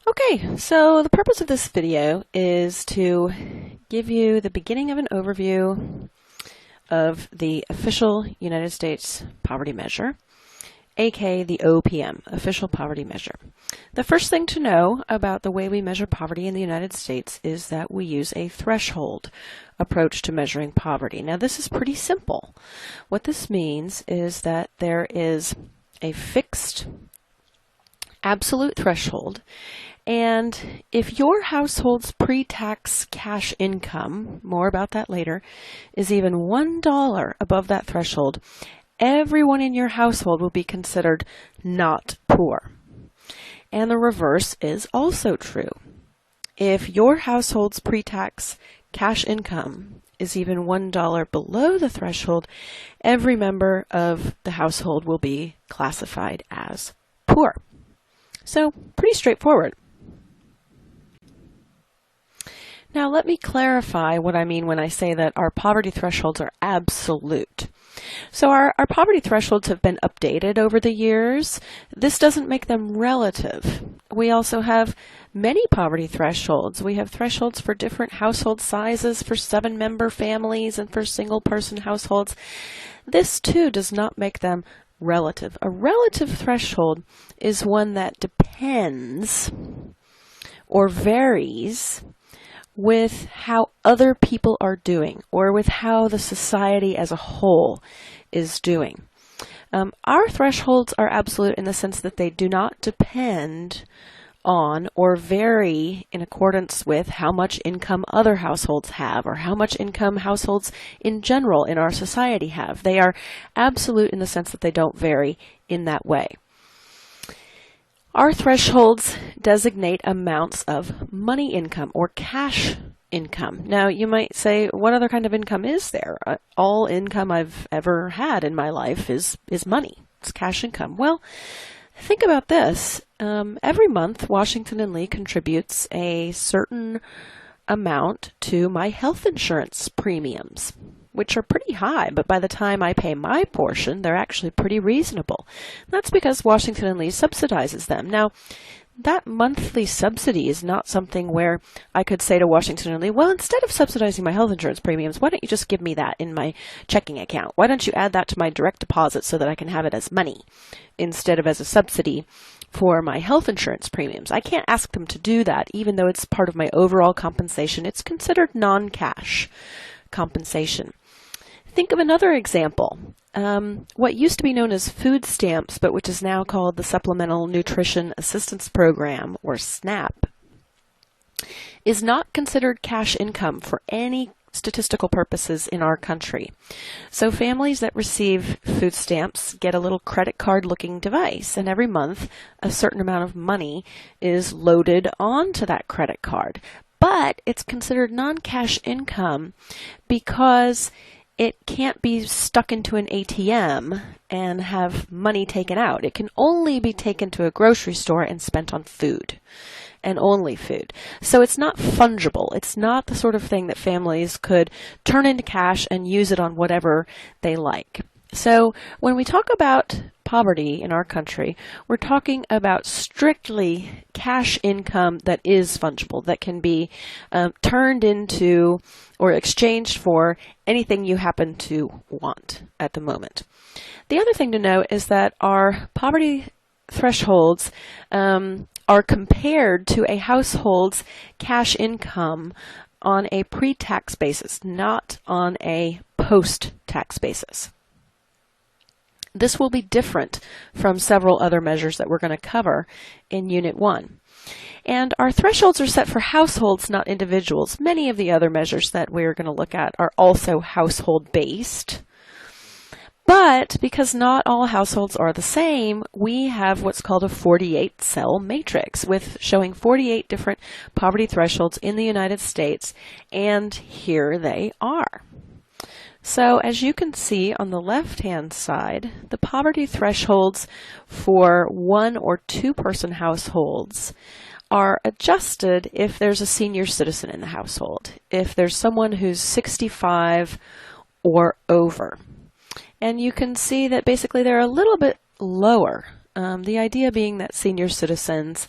Okay, so the purpose of this video is to give you the beginning of an overview of the official United States poverty measure, aka the OPM, Official Poverty Measure. The first thing to know about the way we measure poverty in the United States is that we use a threshold approach to measuring poverty. Now this is pretty simple. What this means is that there is a fixed absolute threshold, and if your household's pre-tax cash income, more about that later, is even $1 above that threshold, everyone in your household will be considered not poor. And the reverse is also true. If your household's pre-tax cash income is even $1 below the threshold, every member of the household will be classified as poor. So, pretty straightforward. Now let me clarify what I mean when I say that our poverty thresholds are absolute. So our poverty thresholds have been updated over the years. This doesn't make them relative. We also have many poverty thresholds. We have thresholds for different household sizes, for 7-member families, and for single-person households. This too does not make them relative. A relative threshold is one that depends or varies with how other people are doing, or with how the society as a whole is doing. Our thresholds are absolute in the sense that they do not depend on or vary in accordance with how much income other households have, or how much income households in general in our society have. They are absolute in the sense that they don't vary in that way. Our thresholds designate amounts of money income or cash income. Now, you might say, what other kind of income is there? All income I've ever had in my life is money. It's cash income. Well, think about this. Every month, Washington and Lee contributes a certain amount to my health insurance premiums, which are pretty high, but by the time I pay my portion, they're actually pretty reasonable. That's because Washington and Lee subsidizes them. Now, that monthly subsidy is not something where I could say to Washington and Lee, well, instead of subsidizing my health insurance premiums, why don't you just give me that in my checking account? Why don't you add that to my direct deposit so that I can have it as money instead of as a subsidy for my health insurance premiums? I can't ask them to do that, even though it's part of my overall compensation. It's considered non-cash compensation. Think of another example. What used to be known as food stamps, but which is now called the Supplemental Nutrition Assistance Program, or SNAP, is not considered cash income for any statistical purposes in our country. So families that receive food stamps get a little credit card looking device, and every month a certain amount of money is loaded onto that credit card. But it's considered non-cash income because it can't be stuck into an ATM and have money taken out. It can only be taken to a grocery store and spent on food, and only food. So it's not fungible. It's not the sort of thing that families could turn into cash and use it on whatever they like. So when we talk about poverty in our country, we're talking about strictly cash income that is fungible, that can be turned into or exchanged for anything you happen to want at the moment. The other thing to know is that our poverty thresholds are compared to a household's cash income on a pre-tax basis, not on a post-tax basis. This will be different from several other measures that we're going to cover in Unit 1. And our thresholds are set for households, not individuals. Many of the other measures that we're going to look at are also household-based. But because not all households are the same, we have what's called a 48-cell matrix with showing 48 different poverty thresholds in the United States, and here they are. So as you can see on the left-hand side, the poverty thresholds for 1- or 2-person households are adjusted if there's a senior citizen in the household, if there's someone who's 65 or over. And you can see that basically they're a little bit lower The idea being that senior citizens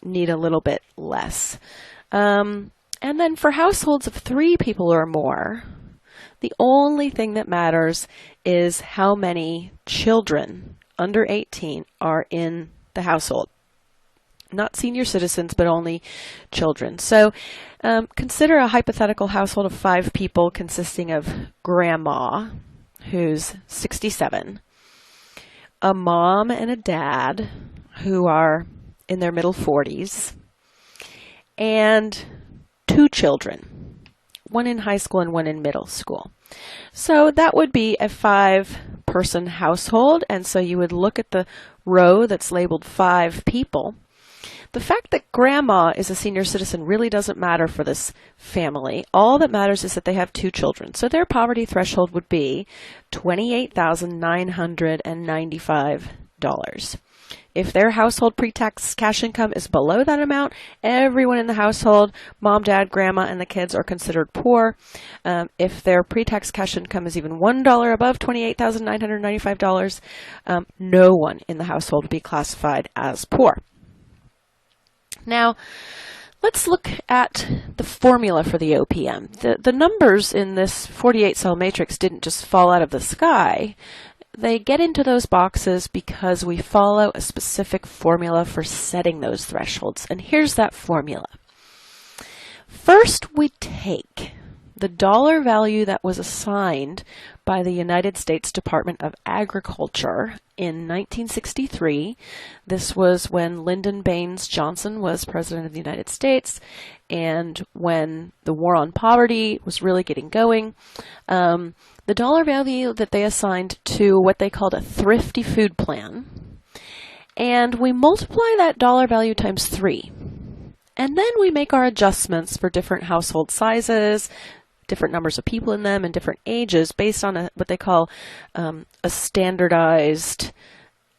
need a little bit less. And then for households of 3 people or more, the only thing that matters is how many children under 18 are in the household. Not senior citizens, but only children. So consider a hypothetical household of 5 people consisting of grandma, who's 67, a mom and a dad, who are in their middle 40s, and 2 children, one in high school and one in middle school. So that would be a 5-person household, and so you would look at the row that's labeled 5 people. The fact that grandma is a senior citizen really doesn't matter for this family. All that matters is that they have 2 children. So their poverty threshold would be $28,995. If their household pre-tax cash income is below that amount, everyone in the household, mom, dad, grandma, and the kids are considered poor. If their pre-tax cash income is even $1 above $28,995, no one in the household would be classified as poor. Now, let's look at the formula for the OPM. The numbers in this 48-cell matrix didn't just fall out of the sky. They get into those boxes because we follow a specific formula for setting those thresholds. And here's that formula. First, we take the dollar value that was assigned by the United States Department of Agriculture in 1963. This was when Lyndon Baines Johnson was President of the United States and when the war on poverty was really getting going. The dollar value that they assigned to what they called a thrifty food plan, and we multiply that dollar value times 3. And then we make our adjustments for different household sizes, different numbers of people in them, and different ages based on what they call a standardized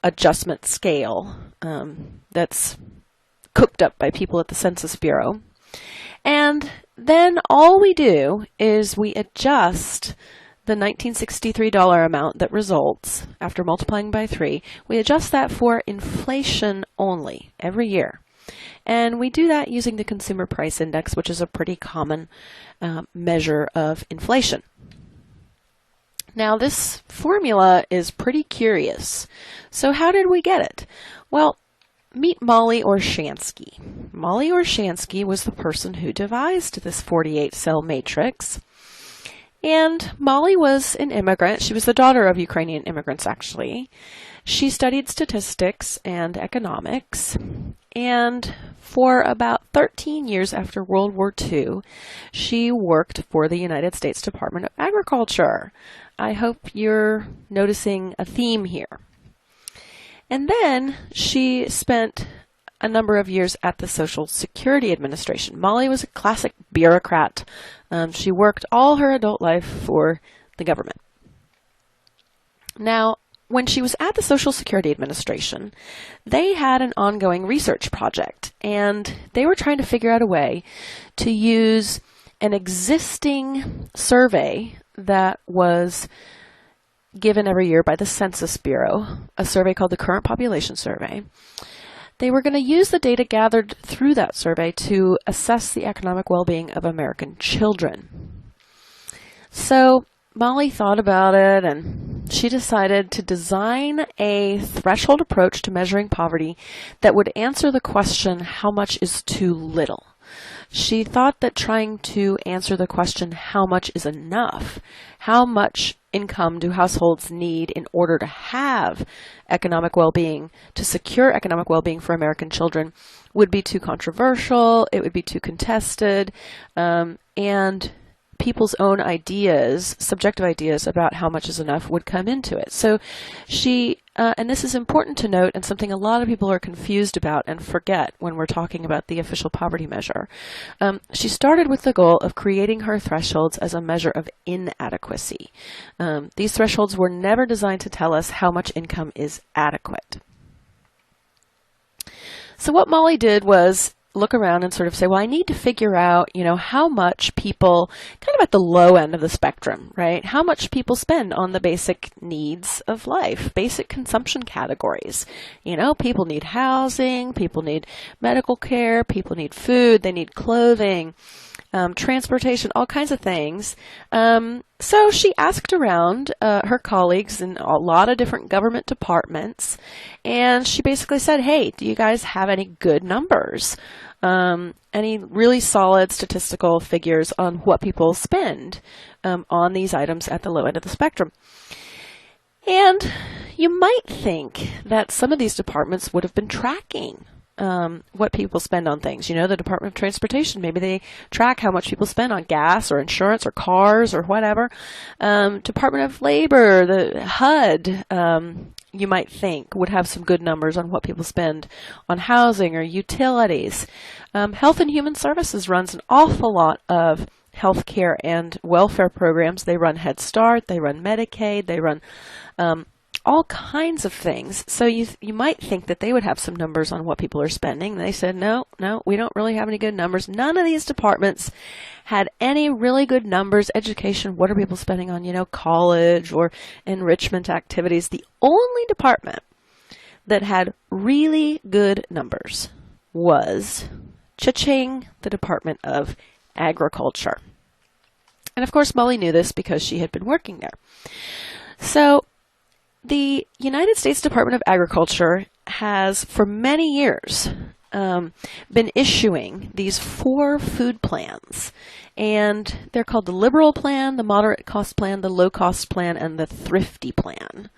adjustment scale that's cooked up by people at the Census Bureau. And then all we do is we adjust the $1963 amount that results after multiplying by 3. We adjust that for inflation only every year. And we do that using the Consumer Price Index, which is a pretty common measure of inflation. Now, this formula is pretty curious. So how did we get it? Well, meet Molly Orshansky. Molly Orshansky was the person who devised this 48-cell matrix. And Molly was an immigrant. She was the daughter of Ukrainian immigrants, actually. She studied statistics and economics. And for about 13 years after World War II, she worked for the United States Department of Agriculture. I hope you're noticing a theme here. And then she spent a number of years at the Social Security Administration. Molly was a classic bureaucrat. She worked all her adult life for the government. Now, when she was at the Social Security Administration, they had an ongoing research project, and they were trying to figure out a way to use an existing survey that was given every year by the Census Bureau, a survey called the Current Population Survey. They were going to use the data gathered through that survey to assess the economic well-being of American children. So Molly thought about it, and she decided to design a threshold approach to measuring poverty that would answer the question, how much is too little? She thought that trying to answer the question, how much is enough? How much income do households need in order to have economic well-being, to secure economic well-being for American children, would be too controversial, it would be too contested, and people's own ideas, subjective ideas about how much is enough would come into it. So she, and this is important to note and something a lot of people are confused about and forget when we're talking about the official poverty measure. She started with the goal of creating her thresholds as a measure of inadequacy. These thresholds were never designed to tell us how much income is adequate. So what Molly did was look around and sort of say, well, I need to figure out, how much people, kind of at the low end of the spectrum, right? How much people spend on the basic needs of life, basic consumption categories. People need housing, people need medical care, people need food, they need clothing, transportation, all kinds of things. So she asked around her colleagues in a lot of different government departments, and she basically said, hey, do you guys have any good numbers? Any really solid statistical figures on what people spend on these items at the low end of the spectrum? And you might think that some of these departments would have been tracking what people spend on things. The Department of Transportation, maybe they track how much people spend on gas or insurance or cars or whatever. Department of Labor, the HUD, you might think would have some good numbers on what people spend on housing or utilities. Health and Human Services runs an awful lot of health care and welfare programs. They run Head Start, they run Medicaid, they run all kinds of things. So you might think that they would have some numbers on what people are spending. They said, no, we don't really have any good numbers. None of these departments had any really good numbers. Education, what are people spending on, college or enrichment activities? The only department that had really good numbers was cha-ching, the Department of Agriculture. And of course, Molly knew this because she had been working there. So the United States Department of Agriculture has, for many years, been issuing these 4 food plans. And they're called the Liberal Plan, the Moderate Cost Plan, the Low Cost Plan, and the Thrifty Plan.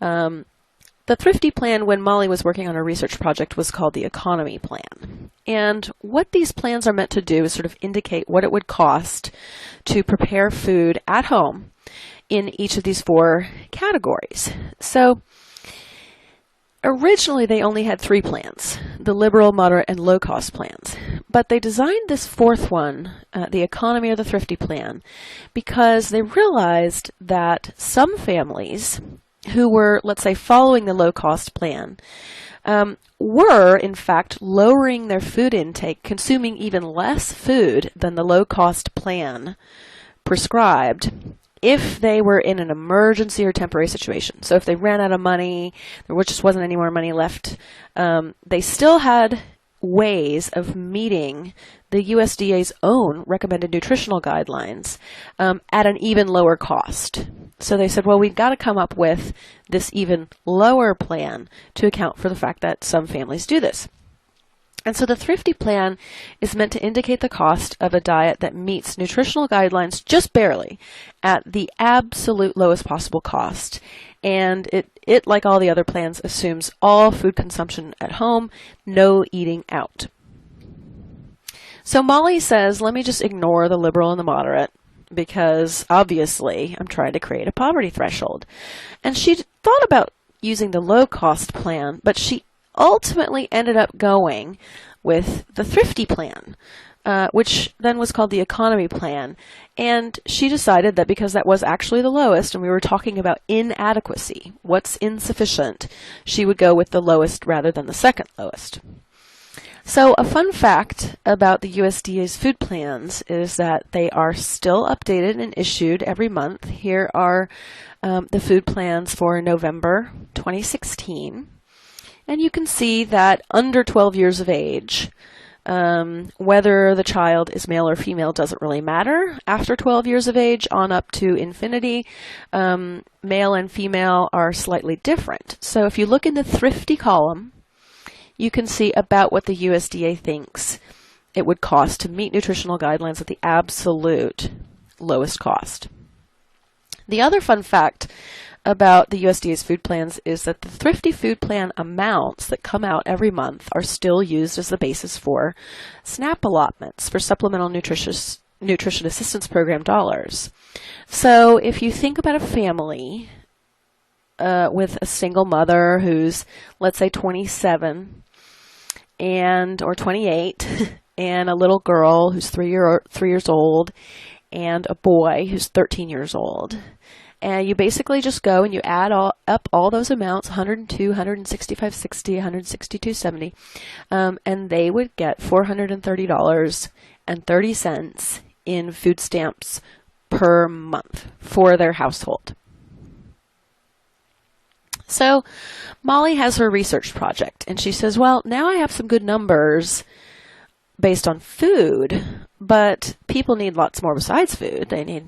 The Thrifty Plan, when Molly was working on a research project, was called the Economy Plan. And what these plans are meant to do is sort of indicate what it would cost to prepare food at home in each of these 4 categories. So originally they only had 3 plans, the liberal, moderate, and low cost plans. But they designed this 4th one, the economy or the thrifty plan, because they realized that some families who were, let's say, following the low cost plan, were in fact lowering their food intake, consuming even less food than the low cost plan prescribed, if they were in an emergency or temporary situation. So if they ran out of money, there just wasn't any more money left, they still had ways of meeting the USDA's own recommended nutritional guidelines at an even lower cost. So they said, well, we've got to come up with this even lower plan to account for the fact that some families do this. And so the thrifty plan is meant to indicate the cost of a diet that meets nutritional guidelines just barely at the absolute lowest possible cost. And it, like all the other plans, assumes all food consumption at home, no eating out. So Molly says, let me just ignore the liberal and the moderate, because obviously I'm trying to create a poverty threshold. And she thought about using the low-cost plan, but she ultimately ended up going with the thrifty plan, which then was called the economy plan. And she decided that because that was actually the lowest, and we were talking about inadequacy, what's insufficient, she would go with the lowest rather than the second lowest. So a fun fact about the USDA's food plans is that they are still updated and issued every month. Here are the food plans for November 2016. And you can see that under 12 years of age, whether the child is male or female doesn't really matter. After 12 years of age on up to infinity, male and female are slightly different. So if you look in the thrifty column, you can see about what the USDA thinks it would cost to meet nutritional guidelines at the absolute lowest cost. The other fun fact about the USDA's food plans is that the thrifty food plan amounts that come out every month are still used as the basis for SNAP allotments, for Supplemental Nutrition Assistance Program dollars. So if you think about a family with a single mother who's, let's say, 27 or 28, and a little girl who's 3 years old, and a boy who's 13 years old, And you basically just go and you add up all those amounts, 102, 165.60, 162.70, and they would get $430.30 in food stamps per month for their household. So Molly has her research project, and she says, well, now I have some good numbers based on food, but people need lots more besides food. They need,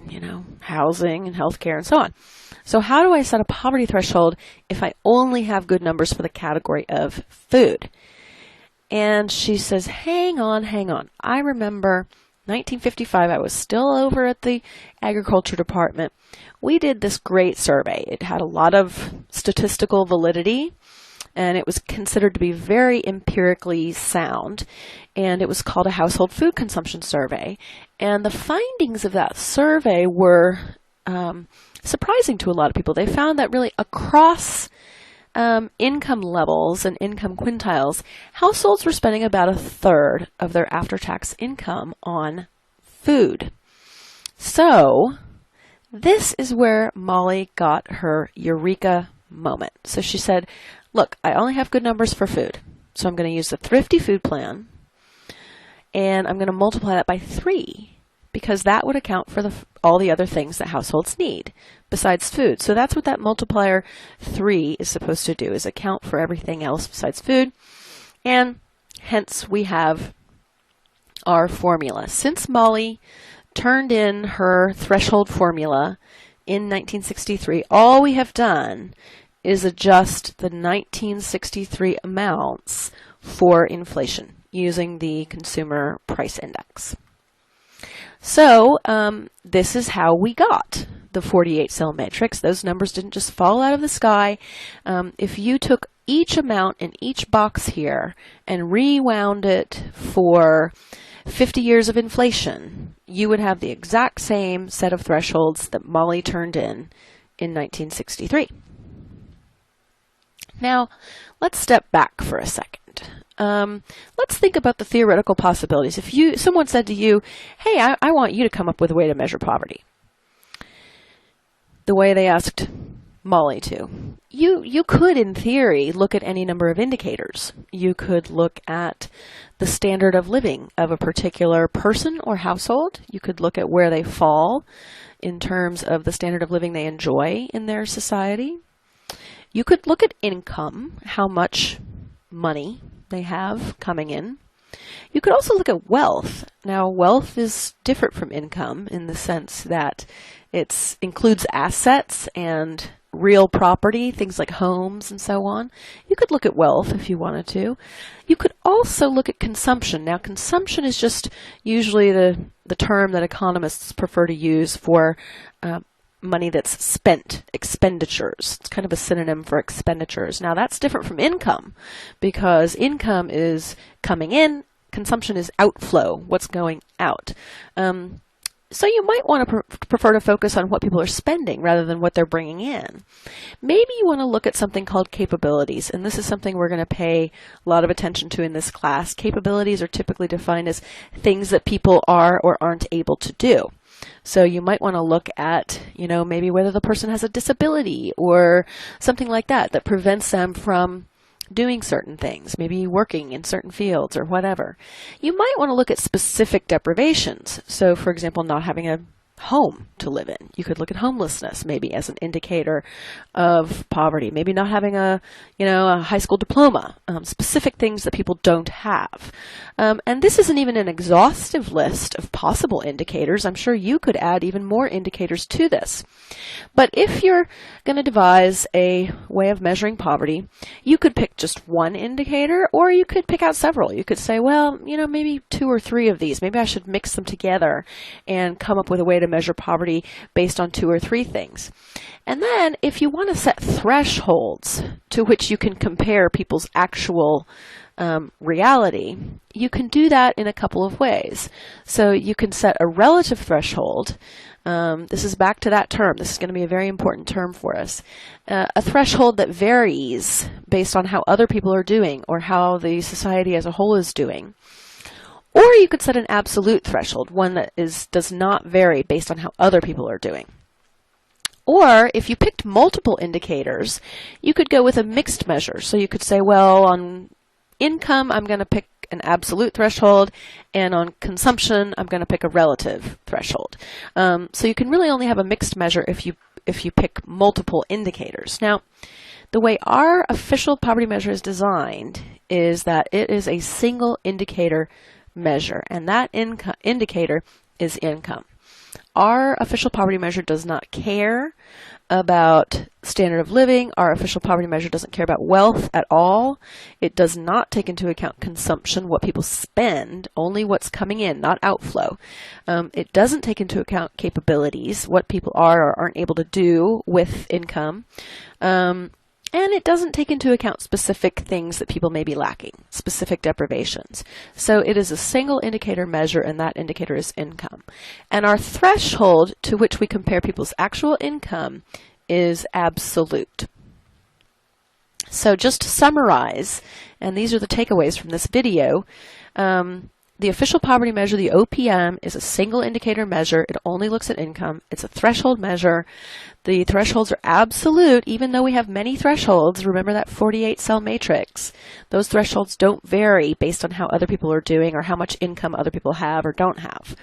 housing and healthcare and so on. So how do I set a poverty threshold if I only have good numbers for the category of food? And she says, hang on. I remember 1955, I was still over at the Agriculture Department. We did this great survey. It had a lot of statistical validity, and it was considered to be very empirically sound, and it was called a Household Food Consumption Survey. And the findings of that survey were surprising to a lot of people. They found that really across income levels and income quintiles, households were spending about a third of their after-tax income on food. So this is where Molly got her eureka moment. So she said, look, I only have good numbers for food, so I'm going to use the Thrifty Food Plan, and I'm going to multiply that by 3, because that would account for all the other things that households need besides food. So that's what that multiplier 3 is supposed to do, is account for everything else besides food. And hence we have our formula. Since Molly turned in her threshold formula in 1963, all we have done is adjust the 1963 amounts for inflation using the Consumer Price Index. So this is how we got the 48-cell matrix. Those numbers didn't just fall out of the sky. If you took each amount in each box here and rewound it for 50 years of inflation, you would have the exact same set of thresholds that Molly turned in 1963. Now, let's step back for a second. Let's think about the theoretical possibilities. If someone said to you, hey, I want you to come up with a way to measure poverty, the way they asked Molly to, you could, in theory, look at any number of indicators. You could look at the standard of living of a particular person or household. You could look at where they fall in terms of the standard of living they enjoy in their society. You could look at income, how much money they have coming in. You could also look at wealth. Now, wealth is different from income in the sense that it includes assets and real property, things like homes and so on. You could look at wealth if you wanted to. You could also look at consumption. Now, consumption is just usually the term that economists prefer to use for money that's spent, expenditures. It's kind of a synonym for expenditures. Now, that's different from income, because income is coming in, consumption is outflow, what's going out. So you might want to prefer to focus on what people are spending rather than what they're bringing in. Maybe you want to look at something called capabilities, and this is something we're going to pay a lot of attention to in this class. Capabilities are typically defined as things that people are or aren't able to do. So you might want to look at, maybe whether the person has a disability or something like that prevents them from doing certain things, maybe working in certain fields or whatever. You might want to look at specific deprivations. So, for example, not having a home to live in. You could look at homelessness maybe as an indicator of poverty. Maybe not having a high school diploma. Specific things that people don't have. And this isn't even an exhaustive list of possible indicators. I'm sure you could add even more indicators to this. But if you're going to devise a way of measuring poverty, you could pick just one indicator, or you could pick out several. You could say, well, maybe 2 or 3 of these. Maybe I should mix them together and come up with a way to measure poverty based on 2 or 3 things. And then if you want to set thresholds to which you can compare people's actual reality, you can do that in a couple of ways. So you can set a relative threshold. This is back to that term. This is going to be a very important term for us. A threshold that varies based on how other people are doing or how the society as a whole is doing. Or you could set an absolute threshold, one that does not vary based on how other people are doing. Or if you picked multiple indicators, you could go with a mixed measure. So you could say, well, on income, I'm going to pick an absolute threshold, and on consumption, I'm going to pick a relative threshold. So you can really only have a mixed measure if you pick multiple indicators. Now, the way our official poverty measure is designed is that it is a single indicator measure, and that indicator is income. Our official poverty measure does not care about standard of living. Our official poverty measure doesn't care about wealth at all. It does not take into account consumption, what people spend, only what's coming in, not outflow. It doesn't take into account capabilities, what people are or aren't able to do with income. And it doesn't take into account specific things that people may be lacking, specific deprivations. So it is a single indicator measure, and that indicator is income. And our threshold to which we compare people's actual income is absolute. So just to summarize, and these are the takeaways from this video, the official poverty measure, the OPM, is a single indicator measure. It only looks at income. It's a threshold measure. The thresholds are absolute, even though we have many thresholds. Remember that 48-cell matrix. Those thresholds don't vary based on how other people are doing or how much income other people have or don't have.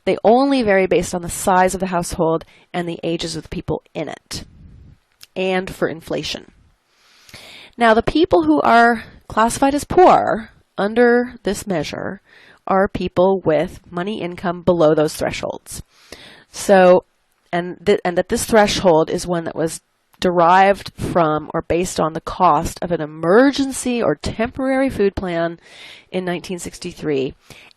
They only vary based on the size of the household and the ages of the people in it, and for inflation. Now, the people who are classified as poor under this measure are people with money income below those thresholds. So, and that this threshold is one that was derived from or based on the cost of an emergency or temporary food plan in 1963,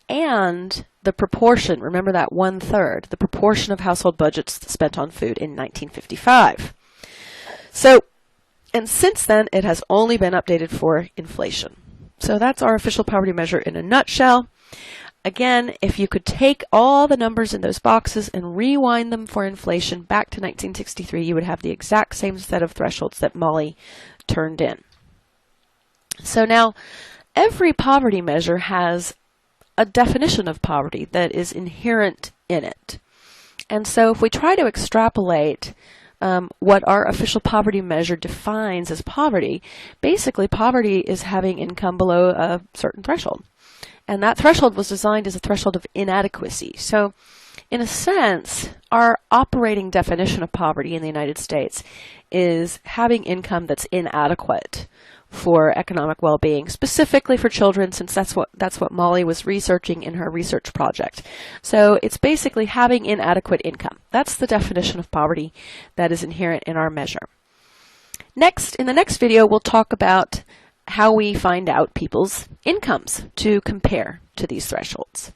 and the proportion, remember that 1/3, the proportion of household budgets spent on food in 1955. So, and since then, it has only been updated for inflation. So that's our official poverty measure in a nutshell. Again, if you could take all the numbers in those boxes and rewind them for inflation back to 1963, you would have the exact same set of thresholds that Molly turned in. So now, every poverty measure has a definition of poverty that is inherent in it. And so if we try to extrapolate what our official poverty measure defines as poverty, basically poverty is having income below a certain threshold. And that threshold was designed as a threshold of inadequacy. So in a sense, our operating definition of poverty in the United States is having income that's inadequate for economic well-being, specifically for children, since that's what Molly was researching in her research project. So it's basically having inadequate income. That's the definition of poverty that is inherent in our measure. Next, in the next video, we'll talk about how we find out people's incomes to compare to these thresholds.